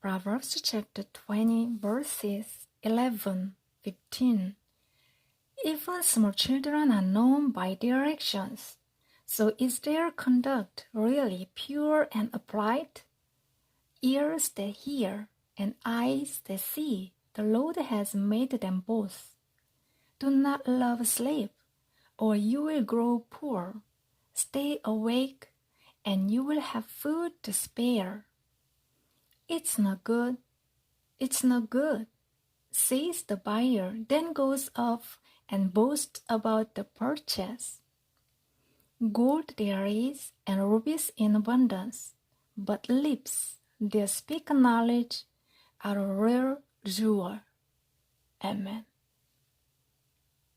Proverbs chapter 20, verses 11, 15. Even small children are known by their actions. So is their conduct really pure and upright? Ears that hear and eyes that see, the Lord has made them both. Do not love sleep, or you will grow poor. Stay awake, and you will have food to spare. It's not good, says the buyer, then goes off and boasts about the purchase. Gold there is, and rubies in abundance, but lips that speak knowledge are a rare jewel. Amen.